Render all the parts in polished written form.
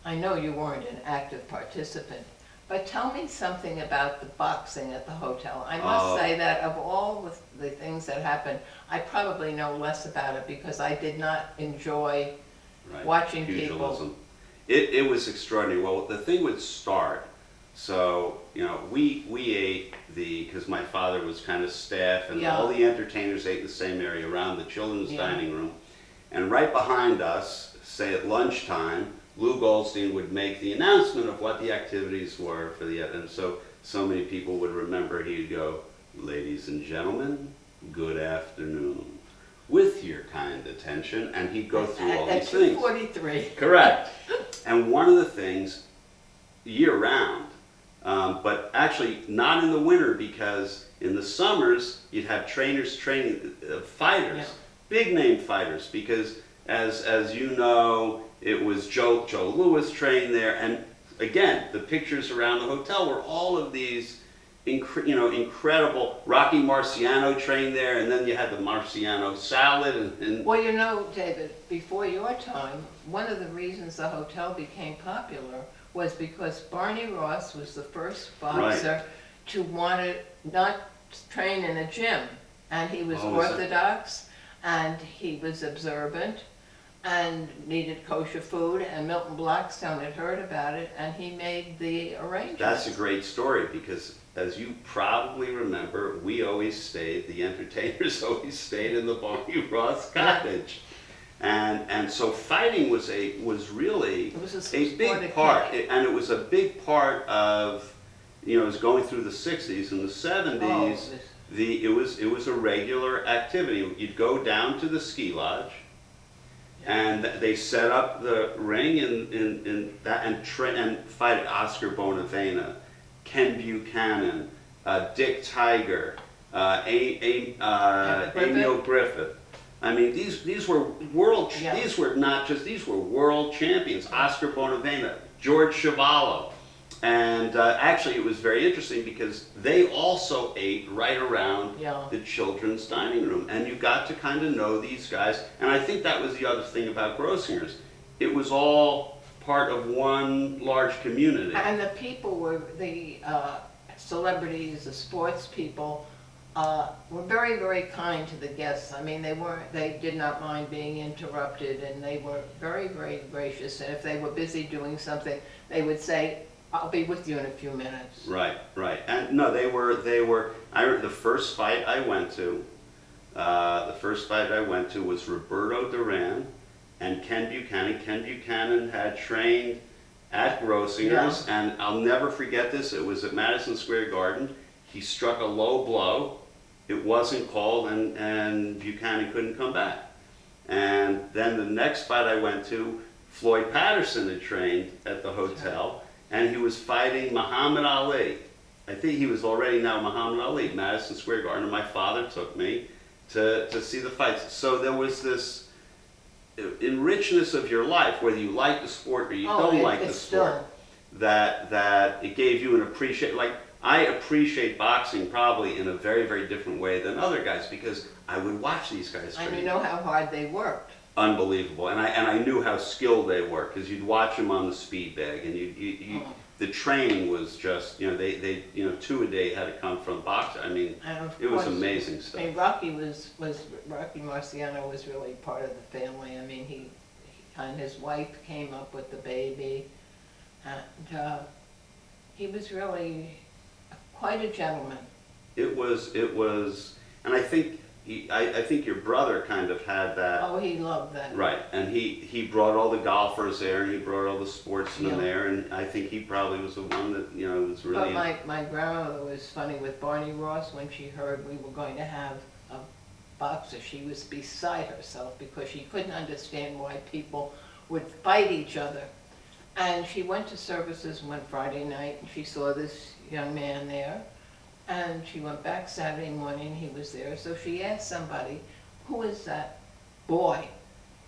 I know you weren't an active participant, but tell me something about the boxing at the hotel. I must say that of all the things that happened, I probably know less about it because I did not enjoy watching pugilism. people. It was extraordinary. Well, the thing would start, so, you know, we ate because my father was kind of staff, and all the entertainers ate in the same area around the children's dining room. And right behind us, say at lunchtime, Lou Goldstein would make the announcement of what the activities were for the, and so many people would remember. He'd go, "Ladies and gentlemen, good afternoon. With your kind attention," and he'd go through all these things. At 2:43. Correct. And one of the things, year round, but actually not in the winter, because in the summers you'd have trainers training fighters, big name fighters, because as you know, it was Joe Louis trained there, and again, the pictures around the hotel were all of these incredible. Rocky Marciano trained there, and then you had the Marciano salad. And Well, you know, David, before your time, one of the reasons the hotel became popular was because Barney Ross was the first boxer to want to not train in a gym. And he was orthodox, and he was observant, and needed kosher food, and Milton Blackstone had heard about it, and he made the arrangements. That's a great story, because as you probably remember, we always stayed, the entertainers always stayed in the Barney Ross cottage. And so fighting was really a big part, and it was a big part of, it was going through the 60s and the 70s. It was a regular activity. You'd go down to the ski lodge, and they set up the ring and fight Oscar Bonavena, Ken Buchanan, Dick Tiger, Emil Griffith. I mean, these were world champions. Oscar Bonavena, George Chuvalo. And actually it was very interesting because they also ate right around the children's dining room. And you got to kind of know these guys. And I think that was the other thing about Grossinger's. It was all part of one large community. And the people were, the celebrities, the sports people, were very, very kind to the guests. I mean, they did not mind being interrupted, and they were very, very gracious. And if they were busy doing something, they would say, "I'll be with you in a few minutes." Right. And no, they were, the first fight I went to was Roberto Duran and Ken Buchanan. Ken Buchanan had trained at Grossinger's, and I'll never forget this. It was at Madison Square Garden. He struck a low blow. It wasn't called, and Buchanan couldn't come back. And then the next fight I went to, Floyd Patterson had trained at the hotel, and he was fighting Muhammad Ali. I think he was already now Muhammad Ali, Madison Square Garden, and my father took me to see the fights. So there was this enrichedness of your life, whether you like the sport or you don't like the sport, that it gave you an appreciation. Like, I appreciate boxing probably in a very, very different way than other guys, because I would watch these guys train. And you know how hard they worked. Unbelievable. And I knew how skilled they were, because you'd watch them on the speed bag, and the training was just, they 2 a day had to come from boxing. I mean, it was amazing stuff. I mean, Rocky Marciano was really part of the family. I mean, he and his wife came up with the baby, and he was really quite a gentleman. It was, and I think your brother kind of had that. Oh, he loved that. Right, and he brought all the golfers there, and he brought all the sportsmen there, and I think he probably was the one that, was really. But my grandmother was funny with Barney Ross. When she heard we were going to have a boxer, she was beside herself, because she couldn't understand why people would fight each other. And she went to services one Friday night, and she saw this young man there. And she went back Saturday morning, he was there. So she asked somebody, "Who is that boy?"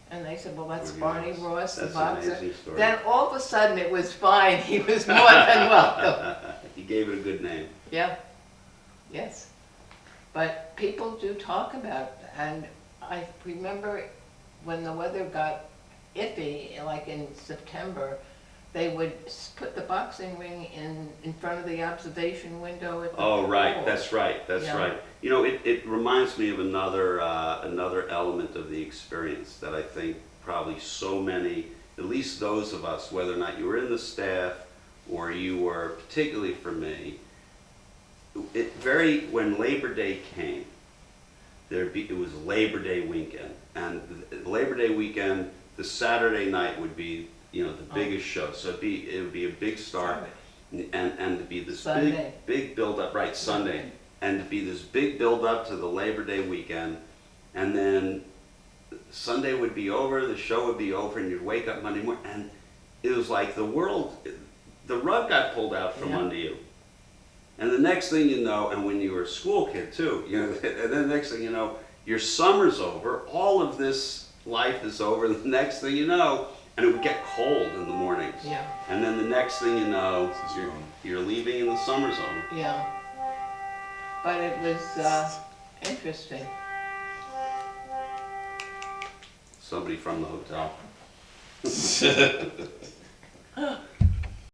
And they said, "Well, that's Barney Ross, the boxer." Amazing story. Then all of a sudden it was fine. He was more than welcome. He gave it a good name. Yeah, yes. But people do talk about it. And I remember when the weather got iffy, like in September, they would put the boxing ring in front of the observation window at the Oh, right, pool. that's right, that's Yeah. right. You know, it reminds me of another element of the experience that I think probably so many, at least those of us, whether or not you were in the staff or you were, particularly for me, when Labor Day came, it was Labor Day weekend, and Labor Day weekend, the Saturday night would be, you know, the biggest show. So it would be a big start, and to be this Sunday. big build up, right? Sunday, and to be this big build up to the Labor Day weekend, and then Sunday would be over, the show would be over, and you'd wake up Monday morning, and it was like the rug got pulled out from under you. And the next thing you know, and when you were a school kid too, you know, and then the next thing you know, your summer's over, all of this life is over, and the next thing you know, and it would get cold in the mornings. Yeah. And then the next thing you know, you're leaving and the summer's over. Yeah. But it was interesting. Somebody from the hotel.